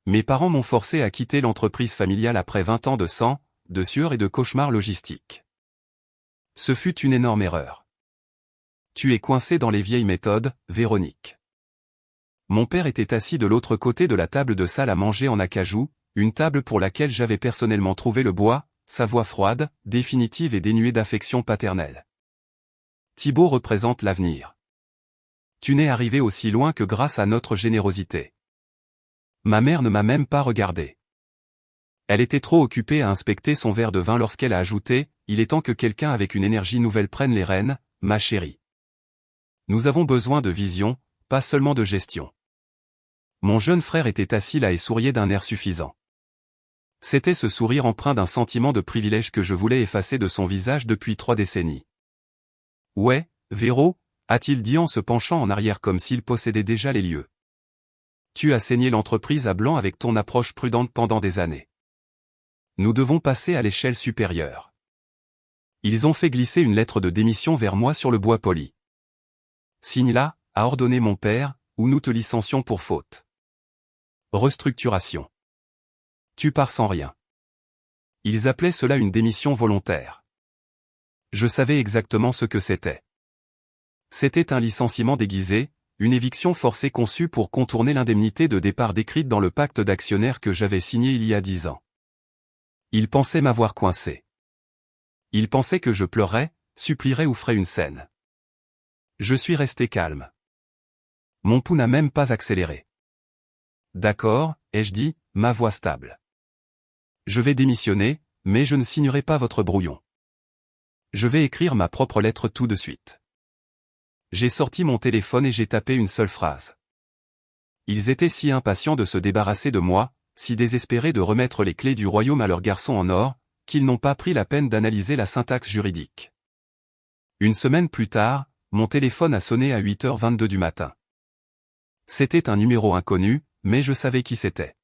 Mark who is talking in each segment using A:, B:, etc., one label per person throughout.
A: Mes parents m'ont forcé à quitter l'entreprise familiale après 20 ans de sang, de sueur et de cauchemars logistiques. Ce fut une énorme erreur. Tu es coincé dans les vieilles méthodes, Véronique. Mon père était assis de l'autre côté de la table de salle à manger en acajou, une table pour laquelle j'avais personnellement trouvé le bois, sa voix froide, définitive et dénuée d'affection paternelle. Thibaut représente l'avenir. Tu n'es arrivé aussi loin que grâce à notre générosité. Ma mère ne m'a même pas regardé. Elle était trop occupée à inspecter son verre de vin lorsqu'elle a ajouté « Il est temps que quelqu'un avec une énergie nouvelle prenne les rênes, ma chérie. Nous avons besoin de vision, pas seulement de gestion. » Mon jeune frère était assis là et souriait d'un air suffisant. C'était ce sourire empreint d'un sentiment de privilège que je voulais effacer de son visage depuis 3 décennies. « Ouais, Véro », a-t-il dit en se penchant en arrière comme s'il possédait déjà les lieux. Tu as saigné l'entreprise à blanc avec ton approche prudente pendant des années. Nous devons passer à l'échelle supérieure. Ils ont fait glisser une lettre de démission vers moi sur le bois poli. Signe-la, a ordonné mon père, ou nous te licencions pour faute. Restructuration. Tu pars sans rien. Ils appelaient cela une démission volontaire. Je savais exactement ce que c'était. C'était un licenciement déguisé, une éviction forcée conçue pour contourner l'indemnité de départ décrite dans le pacte d'actionnaires que j'avais signé il y a 10 ans. Ils pensaient m'avoir coincé. Ils pensaient que je pleurerais, supplierais ou ferais une scène. Je suis resté calme. Mon pouls n'a même pas accéléré. D'accord, ai-je dit, ma voix stable. Je vais démissionner, mais je ne signerai pas votre brouillon. Je vais écrire ma propre lettre tout de suite. J'ai sorti mon téléphone et j'ai tapé une seule phrase. Ils étaient si impatients de se débarrasser de moi, si désespérés de remettre les clés du royaume à leur garçon en or, qu'ils n'ont pas pris la peine d'analyser la syntaxe juridique. Une semaine plus tard, mon téléphone a sonné à 8h22 du matin. C'était un numéro inconnu, mais je savais qui c'était.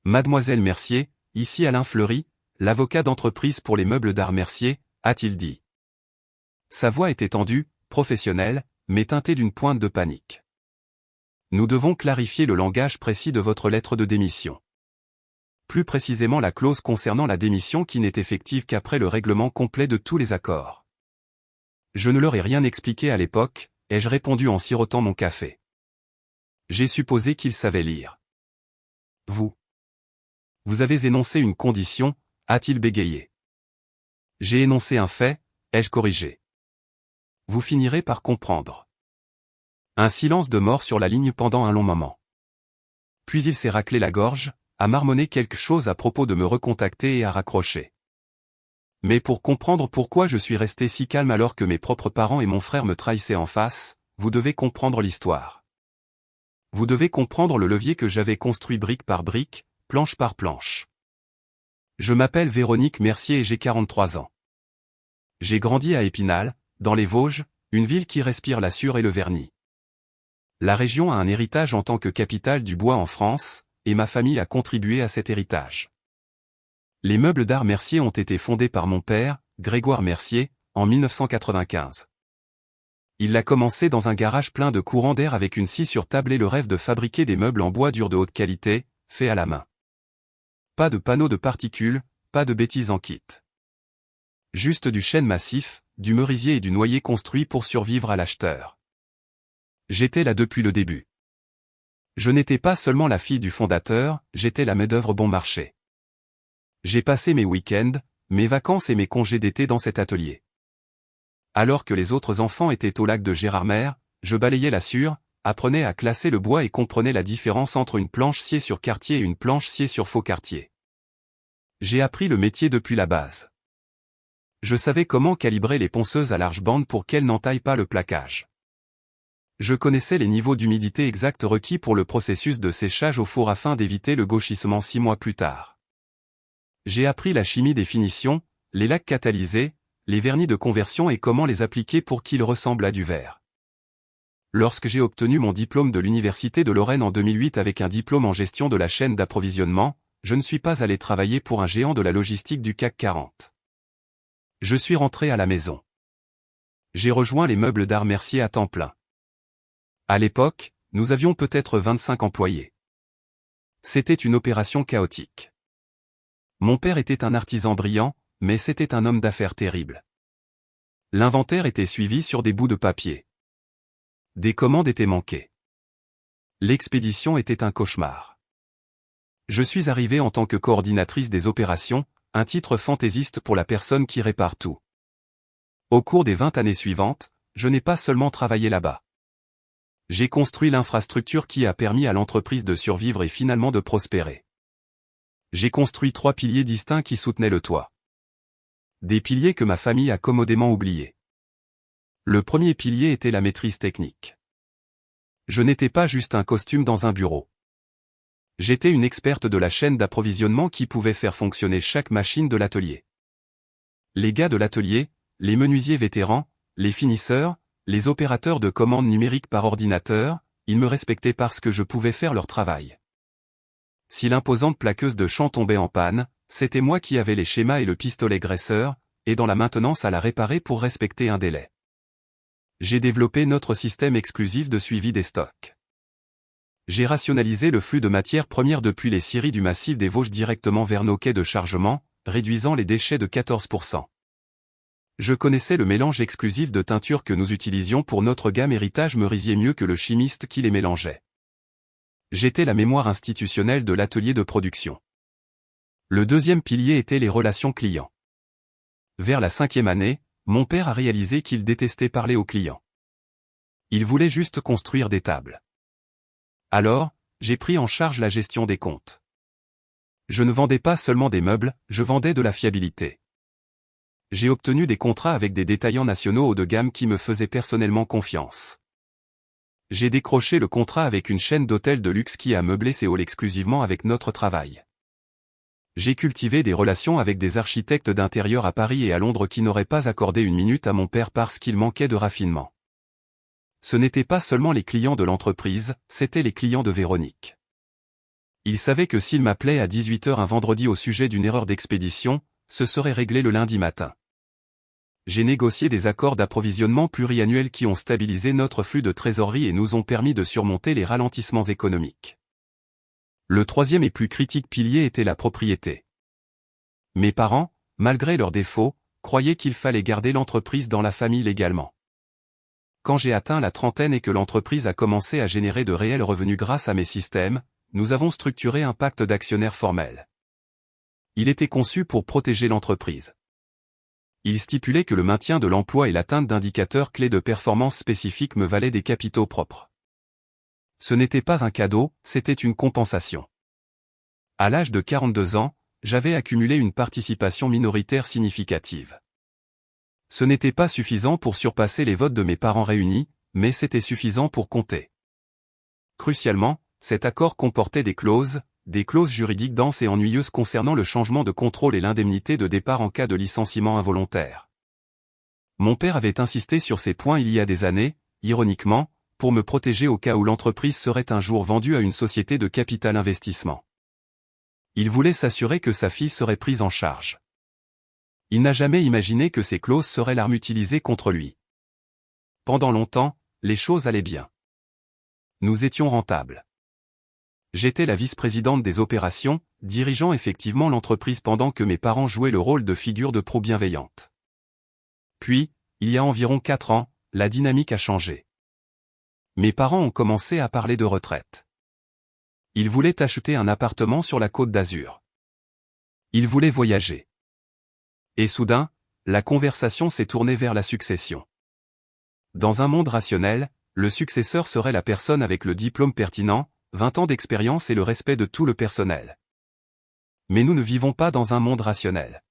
A: Mademoiselle Mercier, ici Alain Fleury, l'avocat d'entreprise pour les meubles d'art Mercier, a-t-il dit. Sa voix était tendue, professionnelle, mais teintée d'une pointe de panique. Nous devons clarifier le langage précis de votre lettre de démission. Plus précisément la clause concernant la démission qui n'est effective qu'après le règlement complet de tous les accords. Je ne leur ai rien expliqué à l'époque, ai-je répondu en sirotant mon café. J'ai supposé qu'ils savaient lire. Vous avez énoncé une condition, a-t-il bégayé. J'ai énoncé un fait, ai-je corrigé. Vous finirez par comprendre. Un silence de mort sur la ligne pendant un long moment. Puis il s'est raclé la gorge, a marmonné quelque chose à propos de me recontacter et a raccroché. Mais pour comprendre pourquoi je suis resté si calme alors que mes propres parents et mon frère me trahissaient en face, vous devez comprendre l'histoire. Vous devez comprendre le levier que j'avais construit brique par brique, planche par planche. Je m'appelle Véronique Mercier et j'ai 43 ans. J'ai grandi à Épinal, dans les Vosges, une ville qui respire la sueur et le vernis. La région a un héritage en tant que capitale du bois en France, et ma famille a contribué à cet héritage. Les meubles d'art Mercier ont été fondés par mon père, Grégoire Mercier, en 1995. Il l'a commencé dans un garage plein de courants d'air avec une scie sur table et le rêve de fabriquer des meubles en bois dur de haute qualité, faits à la main. Pas de panneaux de particules, pas de bêtises en kit. Juste du chêne massif, du merisier et du noyer construits pour survivre à l'acheteur. J'étais là depuis le début. Je n'étais pas seulement la fille du fondateur, j'étais la main-d'œuvre bon marché. J'ai passé mes week-ends, mes vacances et mes congés d'été dans cet atelier. Alors que les autres enfants étaient au lac de Gérardmer, je balayais la sûre, apprenais à classer le bois et comprenais la différence entre une planche sciée sur quartier et une planche sciée sur faux quartier. J'ai appris le métier depuis la base. Je savais comment calibrer les ponceuses à large bande pour qu'elles n'entaillent pas le plaquage. Je connaissais les niveaux d'humidité exacts requis pour le processus de séchage au four afin d'éviter le gauchissement 6 mois plus tard. J'ai appris la chimie des finitions, les lacs catalysés, les vernis de conversion et comment les appliquer pour qu'ils ressemblent à du verre. Lorsque j'ai obtenu mon diplôme de l'Université de Lorraine en 2008 avec un diplôme en gestion de la chaîne d'approvisionnement, je ne suis pas allé travailler pour un géant de la logistique du CAC 40. Je suis rentré à la maison. J'ai rejoint les meubles d'art Mercier à temps plein. À l'époque, nous avions peut-être 25 employés. C'était une opération chaotique. Mon père était un artisan brillant, mais c'était un homme d'affaires terrible. L'inventaire était suivi sur des bouts de papier. Des commandes étaient manquées. L'expédition était un cauchemar. Je suis arrivé en tant que coordinatrice des opérations, un titre fantaisiste pour la personne qui répare tout. Au cours des 20 années suivantes, je n'ai pas seulement travaillé là-bas. J'ai construit l'infrastructure qui a permis à l'entreprise de survivre et finalement de prospérer. J'ai construit 3 piliers distincts qui soutenaient le toit. Des piliers que ma famille a commodément oubliés. Le premier pilier était la maîtrise technique. Je n'étais pas juste un costume dans un bureau. J'étais une experte de la chaîne d'approvisionnement qui pouvait faire fonctionner chaque machine de l'atelier. Les gars de l'atelier, les menuisiers vétérans, les finisseurs, les opérateurs de commandes numériques par ordinateur, ils me respectaient parce que je pouvais faire leur travail. Si l'imposante plaqueuse de champ tombait en panne, c'était moi qui avais les schémas et le pistolet graisseur, et dans la maintenance à la réparer pour respecter un délai. J'ai développé notre système exclusif de suivi des stocks. J'ai rationalisé le flux de matières premières depuis les scieries du massif des Vosges directement vers nos quais de chargement, réduisant les déchets de 14%. Je connaissais le mélange exclusif de teintures que nous utilisions pour notre gamme Héritage Merisier mieux que le chimiste qui les mélangeait. J'étais la mémoire institutionnelle de l'atelier de production. Le deuxième pilier était les relations clients. Vers la 5e année, mon père a réalisé qu'il détestait parler aux clients. Il voulait juste construire des tables. Alors, j'ai pris en charge la gestion des comptes. Je ne vendais pas seulement des meubles, je vendais de la fiabilité. J'ai obtenu des contrats avec des détaillants nationaux haut de gamme qui me faisaient personnellement confiance. J'ai décroché le contrat avec une chaîne d'hôtels de luxe qui a meublé ses halls exclusivement avec notre travail. J'ai cultivé des relations avec des architectes d'intérieur à Paris et à Londres qui n'auraient pas accordé une minute à mon père parce qu'il manquait de raffinement. Ce n'étaient pas seulement les clients de l'entreprise, c'étaient les clients de Véronique. Il savait que s'il m'appelait à 18h un vendredi au sujet d'une erreur d'expédition, ce serait réglé le lundi matin. J'ai négocié des accords d'approvisionnement pluriannuels qui ont stabilisé notre flux de trésorerie et nous ont permis de surmonter les ralentissements économiques. Le troisième et plus critique pilier était la propriété. Mes parents, malgré leurs défauts, croyaient qu'il fallait garder l'entreprise dans la famille légalement. Quand j'ai atteint la trentaine et que l'entreprise a commencé à générer de réels revenus grâce à mes systèmes, nous avons structuré un pacte d'actionnaires formel. Il était conçu pour protéger l'entreprise. Il stipulait que le maintien de l'emploi et l'atteinte d'indicateurs clés de performance spécifiques me valaient des capitaux propres. Ce n'était pas un cadeau, c'était une compensation. À l'âge de 42 ans, j'avais accumulé une participation minoritaire significative. Ce n'était pas suffisant pour surpasser les votes de mes parents réunis, mais c'était suffisant pour compter. Crucialement, cet accord comportait des clauses juridiques denses et ennuyeuses concernant le changement de contrôle et l'indemnité de départ en cas de licenciement involontaire. Mon père avait insisté sur ces points il y a des années, ironiquement, pour me protéger au cas où l'entreprise serait un jour vendue à une société de capital investissement. Il voulait s'assurer que sa fille serait prise en charge. Il n'a jamais imaginé que ces clauses seraient l'arme utilisée contre lui. Pendant longtemps, les choses allaient bien. Nous étions rentables. J'étais la vice-présidente des opérations, dirigeant effectivement l'entreprise pendant que mes parents jouaient le rôle de figure de proue bienveillante. Puis, il y a environ 4 ans, la dynamique a changé. Mes parents ont commencé à parler de retraite. Ils voulaient acheter un appartement sur la Côte d'Azur. Ils voulaient voyager. Et soudain, la conversation s'est tournée vers la succession. Dans un monde rationnel, le successeur serait la personne avec le diplôme pertinent, 20 ans d'expérience et le respect de tout le personnel. Mais nous ne vivons pas dans un monde rationnel.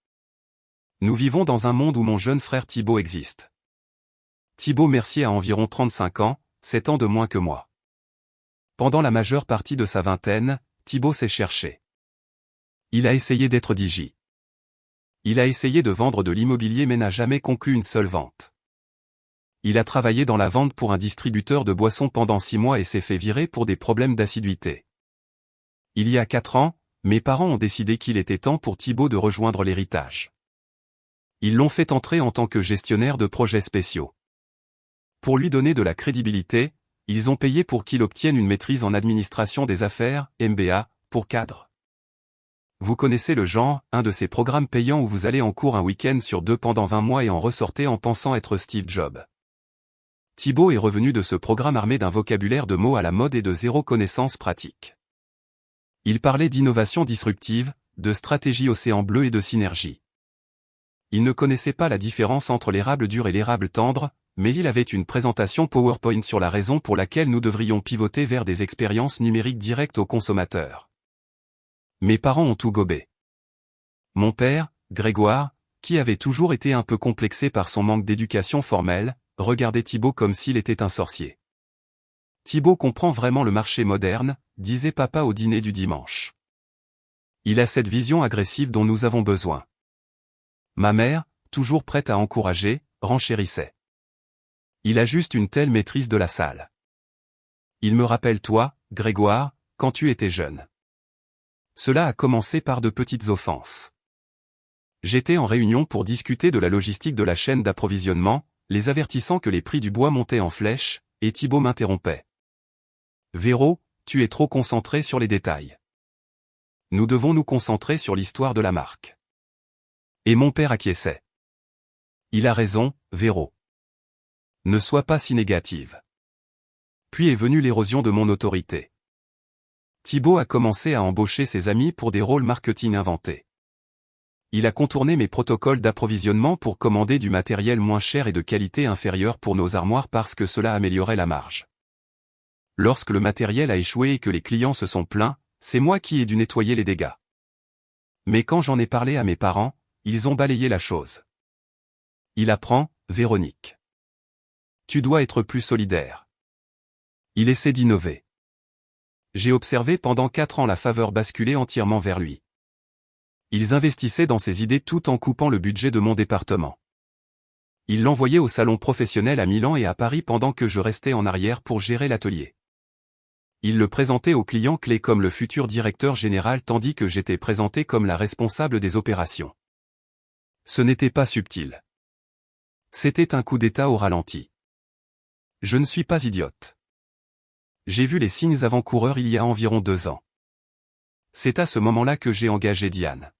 A: Nous vivons dans un monde où mon jeune frère Thibaut existe. Thibaut Mercier a environ 35 ans, 7 ans de moins que moi. Pendant la majeure partie de sa vingtaine, Thibaut s'est cherché. Il a essayé d'être DJ. Il a essayé de vendre de l'immobilier mais n'a jamais conclu une seule vente. Il a travaillé dans la vente pour un distributeur de boissons pendant 6 mois et s'est fait virer pour des problèmes d'assiduité. Il y a 4 ans, mes parents ont décidé qu'il était temps pour Thibaut de rejoindre l'héritage. Ils l'ont fait entrer en tant que gestionnaire de projets spéciaux. Pour lui donner de la crédibilité, ils ont payé pour qu'il obtienne une maîtrise en administration des affaires, MBA, pour cadre. Vous connaissez le genre, un de ces programmes payants où vous allez en cours un week-end sur 2 pendant 20 mois et en ressortez en pensant être Steve Jobs. Thibaut est revenu de ce programme armé d'un vocabulaire de mots à la mode et de zéro connaissance pratique. Il parlait d'innovation disruptive, de stratégie océan bleu et de synergie. Il ne connaissait pas la différence entre l'érable dur et l'érable tendre, mais il avait une présentation PowerPoint sur la raison pour laquelle nous devrions pivoter vers des expériences numériques directes aux consommateurs. Mes parents ont tout gobé. Mon père, Grégoire, qui avait toujours été un peu complexé par son manque d'éducation formelle, regardait Thibaut comme s'il était un sorcier. Thibaut comprend vraiment le marché moderne, disait papa au dîner du dimanche. Il a cette vision agressive dont nous avons besoin. Ma mère, toujours prête à encourager, renchérissait. Il a juste une telle maîtrise de la salle. Il me rappelle toi, Grégoire, quand tu étais jeune. Cela a commencé par de petites offenses. J'étais en réunion pour discuter de la logistique de la chaîne d'approvisionnement, les avertissant que les prix du bois montaient en flèche, et Thibaut m'interrompait. Véro, tu es trop concentré sur les détails. Nous devons nous concentrer sur l'histoire de la marque. Et mon père acquiesçait. Il a raison, Véro. Ne sois pas si négative. Puis est venue l'érosion de mon autorité. Thibaut a commencé à embaucher ses amis pour des rôles marketing inventés. Il a contourné mes protocoles d'approvisionnement pour commander du matériel moins cher et de qualité inférieure pour nos armoires parce que cela améliorait la marge. Lorsque le matériel a échoué et que les clients se sont plaints, c'est moi qui ai dû nettoyer les dégâts. Mais quand j'en ai parlé à mes parents, ils ont balayé la chose. Il apprend, Véronique. Tu dois être plus solidaire. Il essaie d'innover. J'ai observé pendant 4 ans la faveur basculer entièrement vers lui. Ils investissaient dans ses idées tout en coupant le budget de mon département. Ils l'envoyaient au salon professionnel à Milan et à Paris pendant que je restais en arrière pour gérer l'atelier. Ils le présentaient aux clients clés comme le futur directeur général tandis que j'étais présenté comme la responsable des opérations. Ce n'était pas subtil. C'était un coup d'état au ralenti. Je ne suis pas idiote. J'ai vu les signes avant-coureurs il y a environ 2 ans. C'est à ce moment-là que j'ai engagé Diane.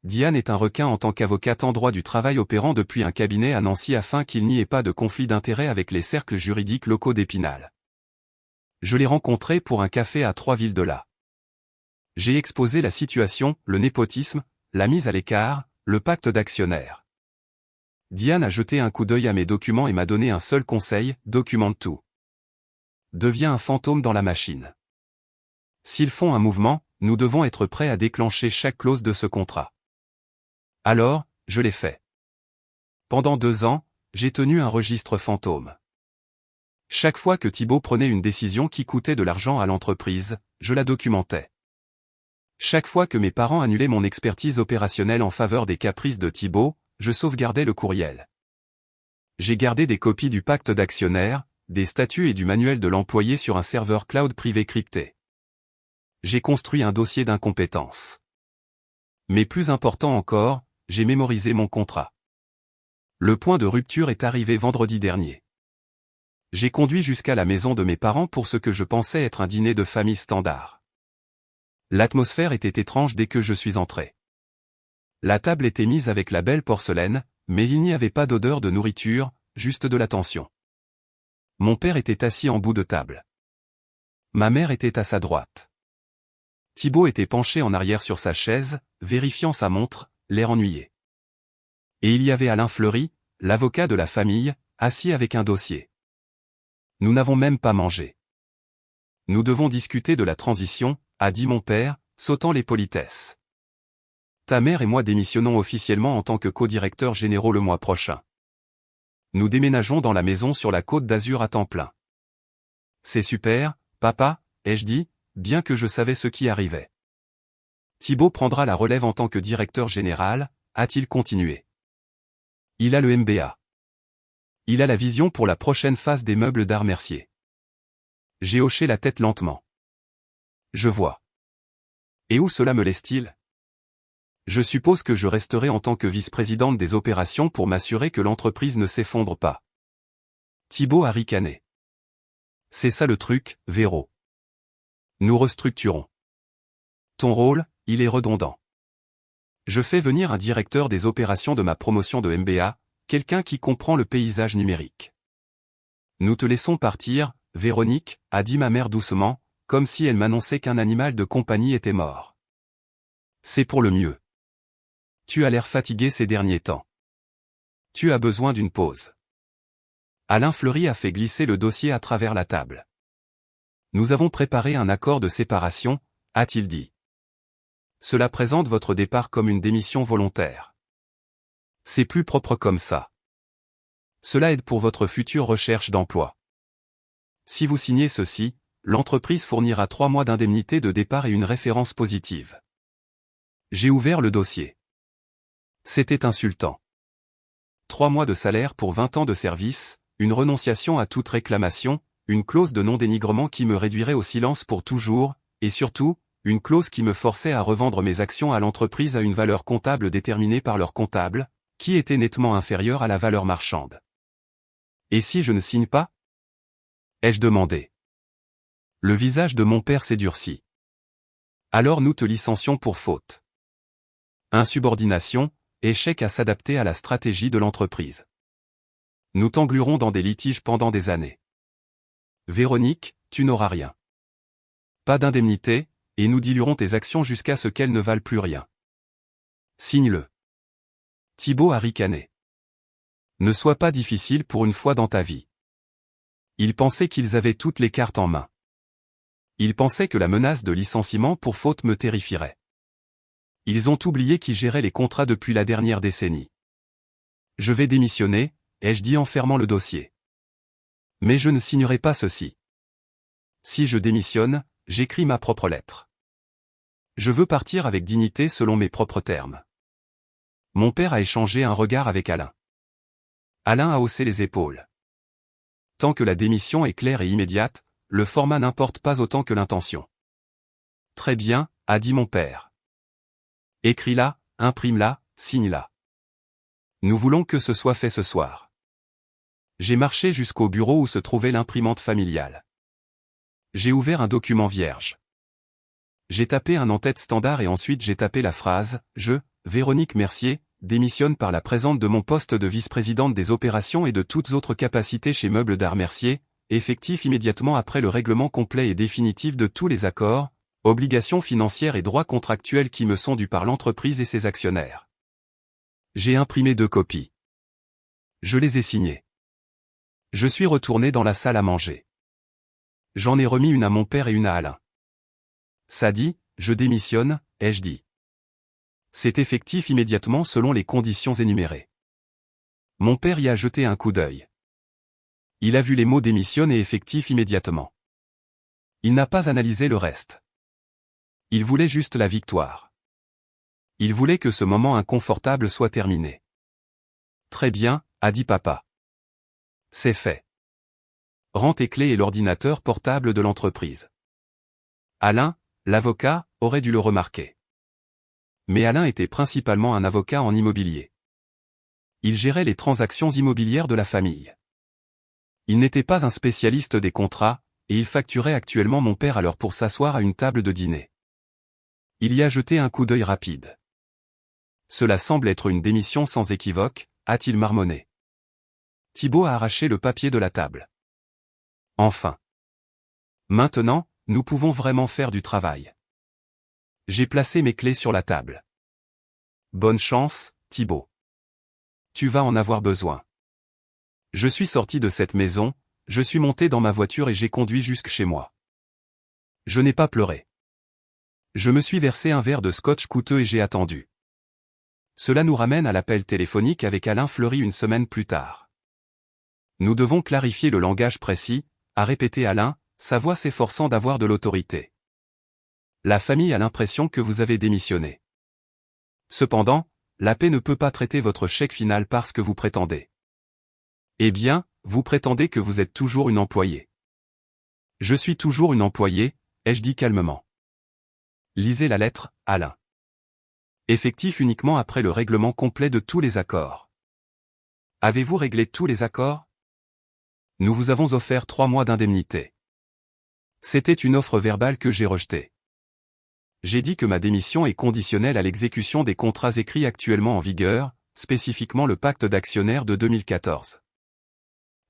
A: Diane est un requin en tant qu'avocate en droit du travail opérant depuis un cabinet à Nancy afin qu'il n'y ait pas de conflit d'intérêts avec les cercles juridiques locaux d'Épinal. Je l'ai rencontrée pour un café à 3 villes de là. J'ai exposé la situation, le népotisme, la mise à l'écart, le pacte d'actionnaires. Diane a jeté un coup d'œil à mes documents et m'a donné un seul conseil, documente tout. Deviens un fantôme dans la machine. S'ils font un mouvement, nous devons être prêts à déclencher chaque clause de ce contrat. Alors, je l'ai fait. Pendant 2 ans, j'ai tenu un registre fantôme. Chaque fois que Thibaut prenait une décision qui coûtait de l'argent à l'entreprise, je la documentais. Chaque fois que mes parents annulaient mon expertise opérationnelle en faveur des caprices de Thibaut, je sauvegardais le courriel. J'ai gardé des copies du pacte d'actionnaires, des statuts et du manuel de l'employé sur un serveur cloud privé crypté. J'ai construit un dossier d'incompétence. Mais plus important encore, j'ai mémorisé mon contrat. Le point de rupture est arrivé vendredi dernier. J'ai conduit jusqu'à la maison de mes parents pour ce que je pensais être un dîner de famille standard. L'atmosphère était étrange dès que je suis entré. La table était mise avec la belle porcelaine, mais il n'y avait pas d'odeur de nourriture, juste de l'attention. Mon père était assis en bout de table. Ma mère était à sa droite. Thibaut était penché en arrière sur sa chaise, vérifiant sa montre, l'air ennuyé. Et il y avait Alain Fleury, l'avocat de la famille, assis avec un dossier. Nous n'avons même pas mangé. Nous devons discuter de la transition, a dit mon père, sautant les politesses. Ta mère et moi démissionnons officiellement en tant que co-directeurs généraux le mois prochain. Nous déménageons dans la maison sur la Côte d'Azur à temps plein. C'est super, papa, ai-je dit, bien que je savais ce qui arrivait. Thibaut prendra la relève en tant que directeur général, a-t-il continué. Il a le MBA. Il a la vision pour la prochaine phase des meubles d'art Mercier. J'ai hoché la tête lentement. Je vois. Et où cela me laisse-t-il? Je suppose que je resterai en tant que vice-présidente des opérations pour m'assurer que l'entreprise ne s'effondre pas. Thibaut a ricané. C'est ça le truc, Véro. Nous restructurons. Ton rôle, il est redondant. Je fais venir un directeur des opérations de ma promotion de MBA, quelqu'un qui comprend le paysage numérique. Nous te laissons partir, Véronique, a dit ma mère doucement, comme si elle m'annonçait qu'un animal de compagnie était mort. C'est pour le mieux. Tu as l'air fatigué ces derniers temps. Tu as besoin d'une pause. Alain Fleury a fait glisser le dossier à travers la table. Nous avons préparé un accord de séparation, a-t-il dit. Cela présente votre départ comme une démission volontaire. C'est plus propre comme ça. Cela aide pour votre future recherche d'emploi. Si vous signez ceci, l'entreprise fournira 3 mois d'indemnité de départ et une référence positive. J'ai ouvert le dossier. C'était insultant. 3 mois de salaire pour 20 ans de service, une renonciation à toute réclamation, une clause de non-dénigrement qui me réduirait au silence pour toujours, et surtout, une clause qui me forçait à revendre mes actions à l'entreprise à une valeur comptable déterminée par leur comptable, qui était nettement inférieure à la valeur marchande. Et si je ne signe pas ? Ai-je demandé. Le visage de mon père s'est durci. Alors nous te licencions pour faute. Insubordination, échec à s'adapter à la stratégie de l'entreprise. Nous t'engluerons dans des litiges pendant des années. Véronique, tu n'auras rien. Pas d'indemnité, et nous diluerons tes actions jusqu'à ce qu'elles ne valent plus rien. Signe-le. Thibault a ricané. Ne sois pas difficile pour une fois dans ta vie. Ils pensaient qu'ils avaient toutes les cartes en main. Ils pensaient que la menace de licenciement pour faute me terrifierait. Ils ont oublié qui gérait les contrats depuis la dernière décennie. Je vais démissionner, ai-je dit en fermant le dossier. Mais je ne signerai pas ceci. Si je démissionne, j'écris ma propre lettre. Je veux partir avec dignité selon mes propres termes. Mon père a échangé un regard avec Alain. Alain a haussé les épaules. Tant que la démission est claire et immédiate, le format n'importe pas autant que l'intention. Très bien, a dit mon père. Écris-la, imprime-la, signe-la. Nous voulons que ce soit fait ce soir. J'ai marché jusqu'au bureau où se trouvait l'imprimante familiale. J'ai ouvert un document vierge. J'ai tapé un en-tête standard et ensuite j'ai tapé la phrase « Je, Véronique Mercier, démissionne par la présente de mon poste de vice-présidente des opérations et de toutes autres capacités chez Meubles d'Art Mercier, effectif immédiatement après le règlement complet et définitif de tous les accords, obligations financières et droits contractuels qui me sont dus par l'entreprise et ses actionnaires. » J'ai imprimé 2 copies. Je les ai signées. Je suis retourné dans la salle à manger. J'en ai remis une à mon père et une à Alain. Ça dit, je démissionne, ai-je dit. C'est effectif immédiatement selon les conditions énumérées. Mon père y a jeté un coup d'œil. Il a vu les mots démissionne et effectif immédiatement. Il n'a pas analysé le reste. Il voulait juste la victoire. Il voulait que ce moment inconfortable soit terminé. Très bien, a dit papa. C'est fait. Rends tes clés et l'ordinateur portable de l'entreprise. Alain, l'avocat, aurait dû le remarquer. Mais Alain était principalement un avocat en immobilier. Il gérait les transactions immobilières de la famille. Il n'était pas un spécialiste des contrats, et il facturait actuellement mon père à l'heure pour s'asseoir à une table de dîner. Il y a jeté un coup d'œil rapide. Cela semble être une démission sans équivoque, a-t-il marmonné. Thibault a arraché le papier de la table. Enfin. Maintenant, nous pouvons vraiment faire du travail. J'ai placé mes clés sur la table. Bonne chance, Thibault. Tu vas en avoir besoin. Je suis sorti de cette maison, je suis monté dans ma voiture et j'ai conduit jusque chez moi. Je n'ai pas pleuré. Je me suis versé un verre de scotch coûteux et j'ai attendu. Cela nous ramène à l'appel téléphonique avec Alain Fleury une semaine plus tard. Nous devons clarifier le langage précis, a répété Alain, sa voix s'efforçant d'avoir de l'autorité. La famille a l'impression que vous avez démissionné. Cependant, la paix ne peut pas traiter votre chèque final parce que vous prétendez. Eh bien, vous prétendez que vous êtes toujours une employée. Je suis toujours une employée, ai-je dit calmement. Lisez la lettre, Alain. Effectif uniquement après le règlement complet de tous les accords. Avez-vous réglé tous les accords ? Nous vous avons offert 3 mois d'indemnité. C'était une offre verbale que j'ai rejetée. J'ai dit que ma démission est conditionnelle à l'exécution des contrats écrits actuellement en vigueur, spécifiquement le pacte d'actionnaires de 2014.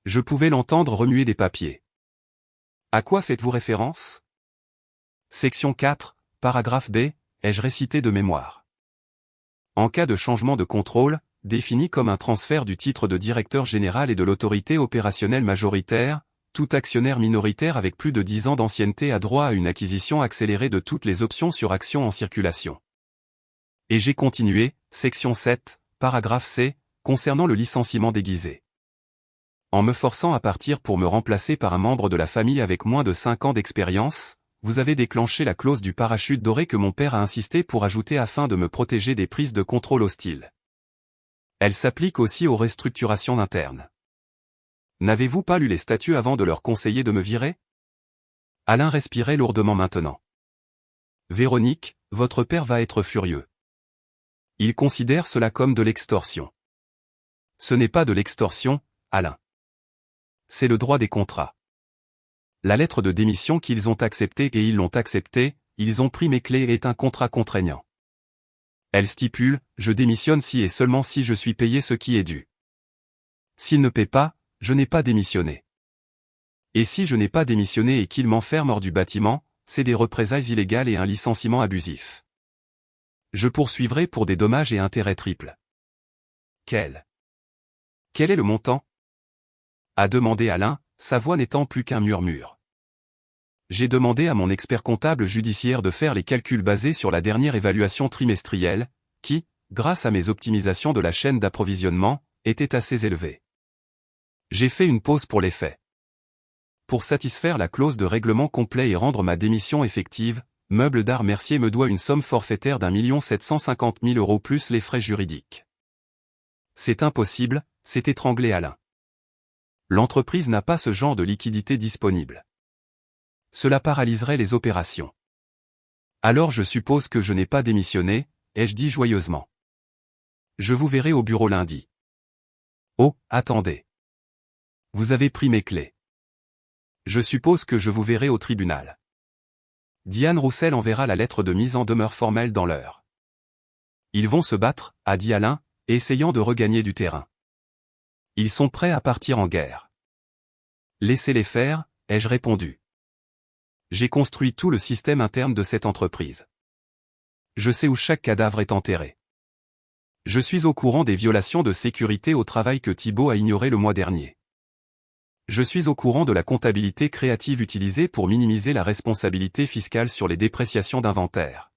A: Je pouvais l'entendre remuer des papiers. À quoi faites-vous référence? Section 4, paragraphe B, ai-je récité de mémoire. En cas de changement de contrôle, défini comme un transfert du titre de directeur général et de l'autorité opérationnelle majoritaire, tout actionnaire minoritaire avec plus de 10 ans d'ancienneté a droit à une acquisition accélérée de toutes les options sur actions en circulation. Et j'ai continué, section 7, paragraphe C, concernant le licenciement déguisé. En me forçant à partir pour me remplacer par un membre de la famille avec moins de 5 ans d'expérience, vous avez déclenché la clause du parachute doré que mon père a insisté pour ajouter afin de me protéger des prises de contrôle hostiles. Elle s'applique aussi aux restructurations internes. N'avez-vous pas lu les statuts avant de leur conseiller de me virer? Alain respirait lourdement maintenant. Véronique, votre père va être furieux. Il considère cela comme de l'extorsion. Ce n'est pas de l'extorsion, Alain. C'est le droit des contrats. La lettre de démission qu'ils ont acceptée et ils l'ont acceptée, ils ont pris mes clés est un contrat contraignant. Elle stipule, je démissionne si et seulement si je suis payé ce qui est dû. S'ils ne paient pas, je n'ai pas démissionné. Et si je n'ai pas démissionné et qu'ils m'enferment hors du bâtiment, c'est des représailles illégales et un licenciement abusif. Je poursuivrai pour des dommages et intérêts triples. Quel est le montant? A demandé Alain, sa voix n'étant plus qu'un murmure. J'ai demandé à mon expert comptable judiciaire de faire les calculs basés sur la dernière évaluation trimestrielle, qui, grâce à mes optimisations de la chaîne d'approvisionnement, était assez élevée. J'ai fait une pause pour les faits. Pour satisfaire la clause de règlement complet et rendre ma démission effective, Meubles d'Art Mercier me doit une somme forfaitaire d'1 750 000 € plus les frais juridiques. C'est impossible, s'est étranglé Alain. L'entreprise n'a pas ce genre de liquidité disponible. Cela paralyserait les opérations. Alors je suppose que je n'ai pas démissionné, ai-je dit joyeusement. Je vous verrai au bureau lundi. Oh, attendez. Vous avez pris mes clés. Je suppose que je vous verrai au tribunal. Diane Roussel enverra la lettre de mise en demeure formelle dans l'heure. Ils vont se battre, a dit Alain, essayant de regagner du terrain. Ils sont prêts à partir en guerre. Laissez-les faire, ai-je répondu. J'ai construit tout le système interne de cette entreprise. Je sais où chaque cadavre est enterré. Je suis au courant des violations de sécurité au travail que Thibault a ignorées le mois dernier. Je suis au courant de la comptabilité créative utilisée pour minimiser la responsabilité fiscale sur les dépréciations d'inventaire.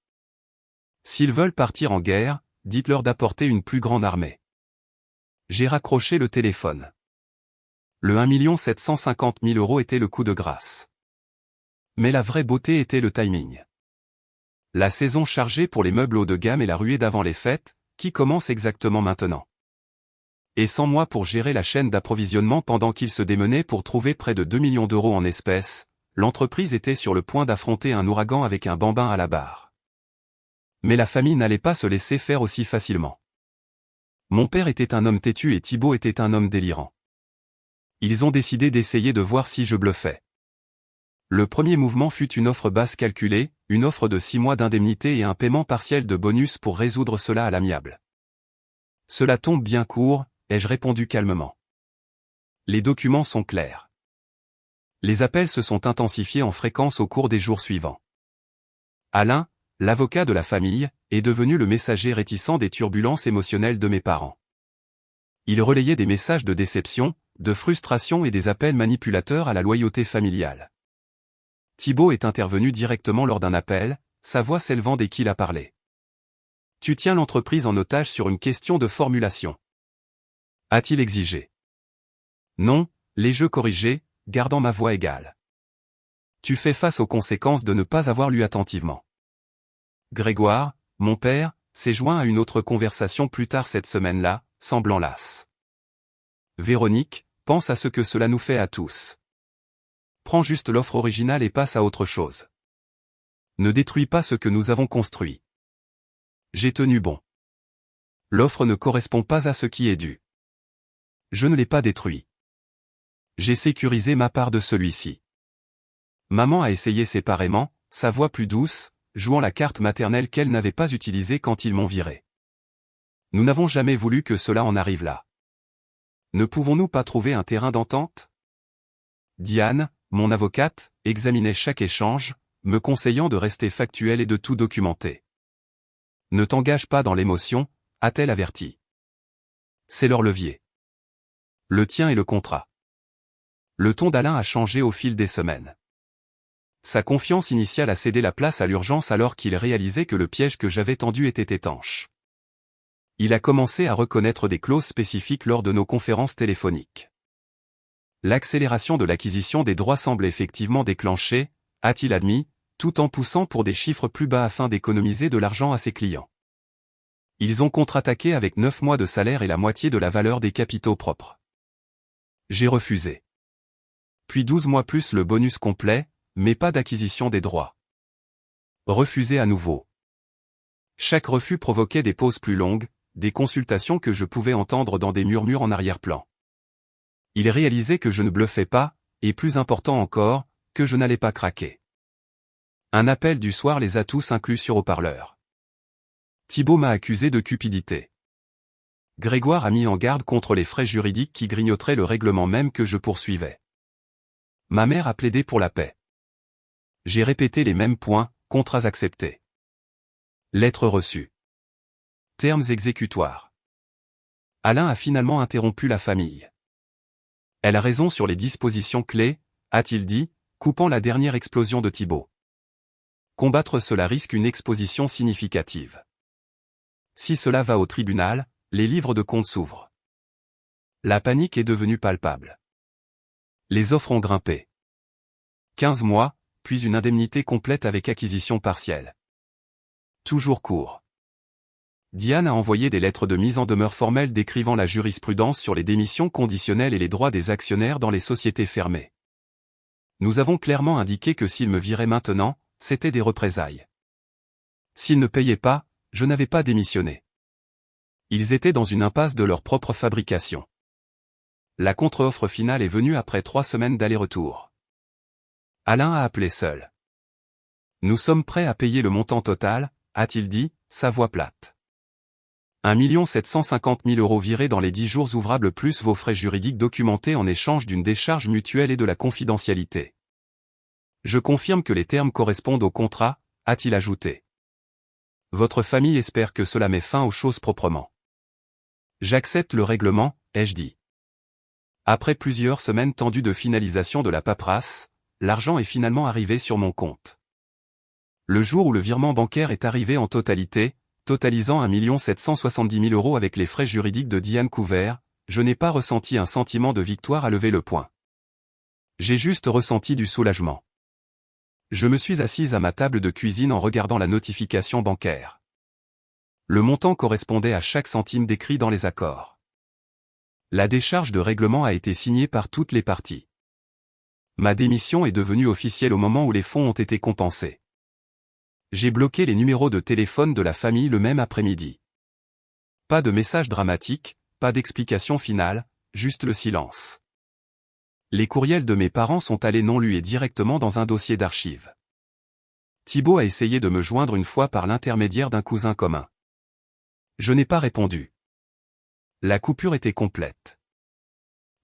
A: S'ils veulent partir en guerre, dites-leur d'apporter une plus grande armée. J'ai raccroché le téléphone. Le 1 750 000 € était le coup de grâce. Mais la vraie beauté était le timing. La saison chargée pour les meubles haut de gamme et la ruée d'avant les fêtes, qui commence exactement maintenant. Et sans moi pour gérer la chaîne d'approvisionnement pendant qu'il se démenait pour trouver près de 2 millions d'euros en espèces, l'entreprise était sur le point d'affronter un ouragan avec un bambin à la barre. Mais la famille n'allait pas se laisser faire aussi facilement. Mon père était un homme têtu et Thibault était un homme délirant. Ils ont décidé d'essayer de voir si je bluffais. Le premier mouvement fut une offre basse calculée, une offre de 6 mois d'indemnité et un paiement partiel de bonus pour résoudre cela à l'amiable. Cela tombe bien court, ai-je répondu calmement. Les documents sont clairs. Les appels se sont intensifiés en fréquence au cours des jours suivants. Alain, l'avocat de la famille, est devenu le messager réticent des turbulences émotionnelles de mes parents. Il relayait des messages de déception, de frustration et des appels manipulateurs à la loyauté familiale. Thibault est intervenu directement lors d'un appel, sa voix s'élevant dès qu'il a parlé. Tu tiens l'entreprise en otage sur une question de formulation. A-t-il exigé? Non, les jeux corrigés, gardant ma voix égale. Tu fais face aux conséquences de ne pas avoir lu attentivement. Grégoire, mon père, s'est joint à une autre conversation plus tard cette semaine-là, semblant lasse. Véronique, pense à ce que cela nous fait à tous. Prends juste l'offre originale et passe à autre chose. Ne détruis pas ce que nous avons construit. J'ai tenu bon. L'offre ne correspond pas à ce qui est dû. Je ne l'ai pas détruit. J'ai sécurisé ma part de celui-ci. Maman a essayé séparément, sa voix plus douce, jouant la carte maternelle qu'elle n'avait pas utilisée quand ils m'ont viré. Nous n'avons jamais voulu que cela en arrive là. Ne pouvons-nous pas trouver un terrain d'entente? Diane, mon avocate, examinait chaque échange, me conseillant de rester factuel et de tout documenter. Ne t'engage pas dans l'émotion, a-t-elle averti. C'est leur levier. Le tien est le contrat. Le ton d'Alain a changé au fil des semaines. Sa confiance initiale a cédé la place à l'urgence alors qu'il réalisait que le piège que j'avais tendu était étanche. Il a commencé à reconnaître des clauses spécifiques lors de nos conférences téléphoniques. L'accélération de l'acquisition des droits semble effectivement déclenchée, a-t-il admis, tout en poussant pour des chiffres plus bas afin d'économiser de l'argent à ses clients. Ils ont contre-attaqué avec 9 mois de salaire et la moitié de la valeur des capitaux propres. J'ai refusé. Puis 12 mois plus le bonus complet, mais pas d'acquisition des droits. Refusé à nouveau. Chaque refus provoquait des pauses plus longues, des consultations que je pouvais entendre dans des murmures en arrière-plan. Il réalisait que je ne bluffais pas, et plus important encore, que je n'allais pas craquer. Un appel du soir les a tous inclus sur haut-parleur. Thibault m'a accusé de cupidité. Grégoire a mis en garde contre les frais juridiques qui grignoteraient le règlement même que je poursuivais. Ma mère a plaidé pour la paix. J'ai répété les mêmes points, contrats acceptés. Lettre reçue. Termes exécutoires. Alain a finalement interrompu la famille. Elle a raison sur les dispositions clés, a-t-il dit, coupant la dernière explosion de Thibault. Combattre cela risque une exposition significative. Si cela va au tribunal, les livres de compte s'ouvrent. La panique est devenue palpable. Les offres ont grimpé. 15 mois, puis une indemnité complète avec acquisition partielle. Toujours court. Diane a envoyé des lettres de mise en demeure formelle décrivant la jurisprudence sur les démissions conditionnelles et les droits des actionnaires dans les sociétés fermées. Nous avons clairement indiqué que s'ils me viraient maintenant, c'était des représailles. S'ils ne payaient pas, je n'avais pas démissionné. Ils étaient dans une impasse de leur propre fabrication. La contre-offre finale est venue après 3 semaines d'aller-retour. Alain a appelé seul. Nous sommes prêts à payer le montant total, a-t-il dit, sa voix plate. 1 750 000 € virés dans les 10 jours ouvrables plus vos frais juridiques documentés en échange d'une décharge mutuelle et de la confidentialité. Je confirme que les termes correspondent au contrat, a-t-il ajouté. Votre famille espère que cela met fin aux choses proprement. J'accepte le règlement, ai-je dit. Après plusieurs semaines tendues de finalisation de la paperasse, l'argent est finalement arrivé sur mon compte. Le jour où le virement bancaire est arrivé en totalité, totalisant 1 770 000 € avec les frais juridiques de Diane Couvert, je n'ai pas ressenti un sentiment de victoire à lever le poing. J'ai juste ressenti du soulagement. Je me suis assise à ma table de cuisine en regardant la notification bancaire. Le montant correspondait à chaque centime décrit dans les accords. La décharge de règlement a été signée par toutes les parties. Ma démission est devenue officielle au moment où les fonds ont été compensés. J'ai bloqué les numéros de téléphone de la famille le même après-midi. Pas de message dramatique, pas d'explication finale, juste le silence. Les courriels de mes parents sont allés non lus et directement dans un dossier d'archives. Thibault a essayé de me joindre une fois par l'intermédiaire d'un cousin commun. Je n'ai pas répondu. La coupure était complète.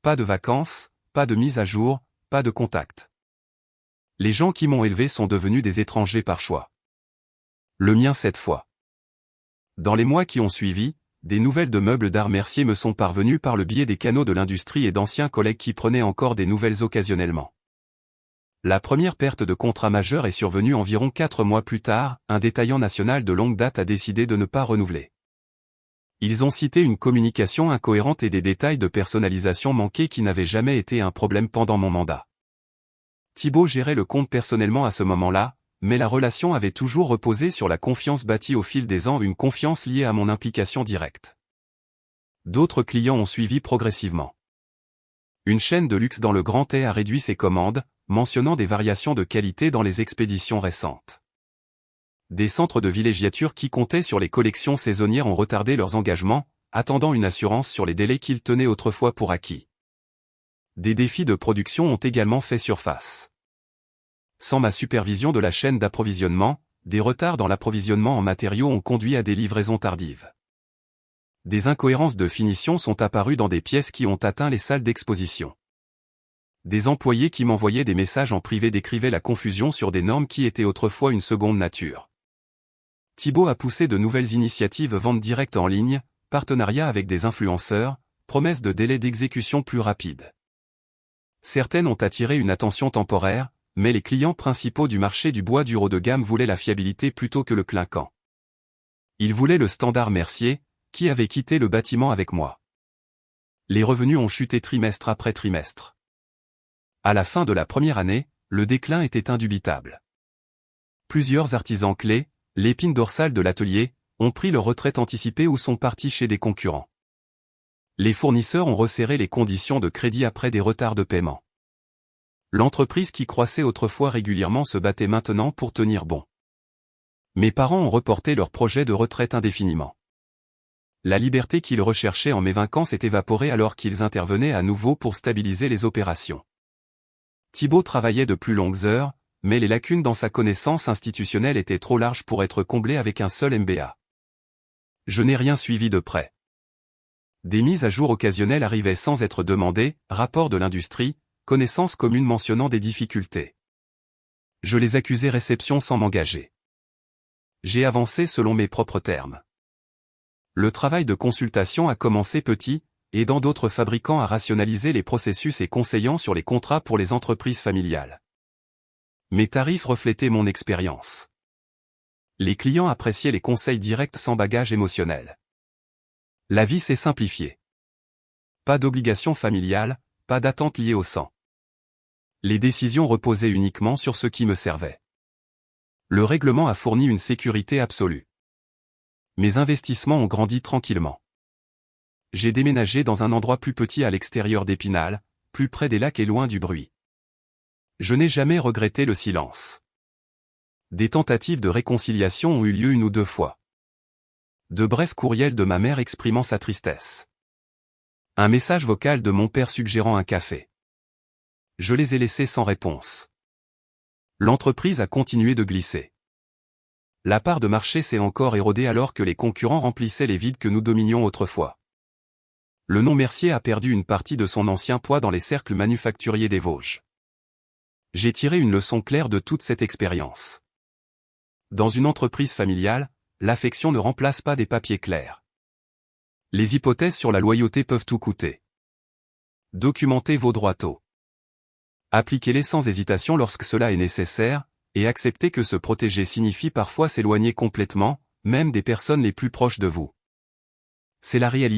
A: Pas de vacances, pas de mise à jour, pas de contact. Les gens qui m'ont élevé sont devenus des étrangers par choix. Le mien cette fois. Dans les mois qui ont suivi, des nouvelles de meubles d'art Mercier me sont parvenues par le biais des canaux de l'industrie et d'anciens collègues qui prenaient encore des nouvelles occasionnellement. La première perte de contrat majeur est survenue environ 4 mois plus tard, un détaillant national de longue date a décidé de ne pas renouveler. Ils ont cité une communication incohérente et des détails de personnalisation manqués qui n'avaient jamais été un problème pendant mon mandat. Thibault gérait le compte personnellement à ce moment-là, mais la relation avait toujours reposé sur la confiance bâtie au fil des ans, une confiance liée à mon implication directe. D'autres clients ont suivi progressivement. Une chaîne de luxe dans le Grand Est a réduit ses commandes, mentionnant des variations de qualité dans les expéditions récentes. Des centres de villégiature qui comptaient sur les collections saisonnières ont retardé leurs engagements, attendant une assurance sur les délais qu'ils tenaient autrefois pour acquis. Des défis de production ont également fait surface. Sans ma supervision de la chaîne d'approvisionnement, des retards dans l'approvisionnement en matériaux ont conduit à des livraisons tardives. Des incohérences de finition sont apparues dans des pièces qui ont atteint les salles d'exposition. Des employés qui m'envoyaient des messages en privé décrivaient la confusion sur des normes qui étaient autrefois une seconde nature. Thibaut a poussé de nouvelles initiatives vente directe en ligne, partenariat avec des influenceurs, promesses de délais d'exécution plus rapides. Certaines ont attiré une attention temporaire, mais les clients principaux du marché du bois dur haut de gamme voulaient la fiabilité plutôt que le clinquant. Ils voulaient le standard Mercier, qui avait quitté le bâtiment avec moi. Les revenus ont chuté trimestre après trimestre. À la fin de la première année, le déclin était indubitable. Plusieurs artisans clés, l'épine dorsale de l'atelier, ont pris leur retraite anticipée ou sont partis chez des concurrents. Les fournisseurs ont resserré les conditions de crédit après des retards de paiement. L'entreprise qui croissait autrefois régulièrement se battait maintenant pour tenir bon. Mes parents ont reporté leur projet de retraite indéfiniment. La liberté qu'ils recherchaient en m'évinquant s'est évaporée alors qu'ils intervenaient à nouveau pour stabiliser les opérations. Thibaut travaillait de plus longues heures, mais les lacunes dans sa connaissance institutionnelle étaient trop larges pour être comblées avec un seul MBA. Je n'ai rien suivi de près. Des mises à jour occasionnelles arrivaient sans être demandées, rapports de l'industrie, connaissances communes mentionnant des difficultés. Je les accusais réception sans m'engager. J'ai avancé selon mes propres termes. Le travail de consultation a commencé petit, aidant d'autres fabricants à rationaliser les processus et conseillant sur les contrats pour les entreprises familiales. Mes tarifs reflétaient mon expérience. Les clients appréciaient les conseils directs sans bagage émotionnel. La vie s'est simplifiée. Pas d'obligation familiale, pas d'attente liée au sang. Les décisions reposaient uniquement sur ce qui me servait. Le règlement a fourni une sécurité absolue. Mes investissements ont grandi tranquillement. J'ai déménagé dans un endroit plus petit à l'extérieur d'Épinal, plus près des lacs et loin du bruit. Je n'ai jamais regretté le silence. Des tentatives de réconciliation ont eu lieu une ou deux fois. De brefs courriels de ma mère exprimant sa tristesse. Un message vocal de mon père suggérant un café. Je les ai laissés sans réponse. L'entreprise a continué de glisser. La part de marché s'est encore érodée alors que les concurrents remplissaient les vides que nous dominions autrefois. Le nom Mercier a perdu une partie de son ancien poids dans les cercles manufacturiers des Vosges. J'ai tiré une leçon claire de toute cette expérience. Dans une entreprise familiale, l'affection ne remplace pas des papiers clairs. Les hypothèses sur la loyauté peuvent tout coûter. Documentez vos droits tôt. Appliquez-les sans hésitation lorsque cela est nécessaire, et acceptez que se protéger signifie parfois s'éloigner complètement, même des personnes les plus proches de vous. C'est la réalité.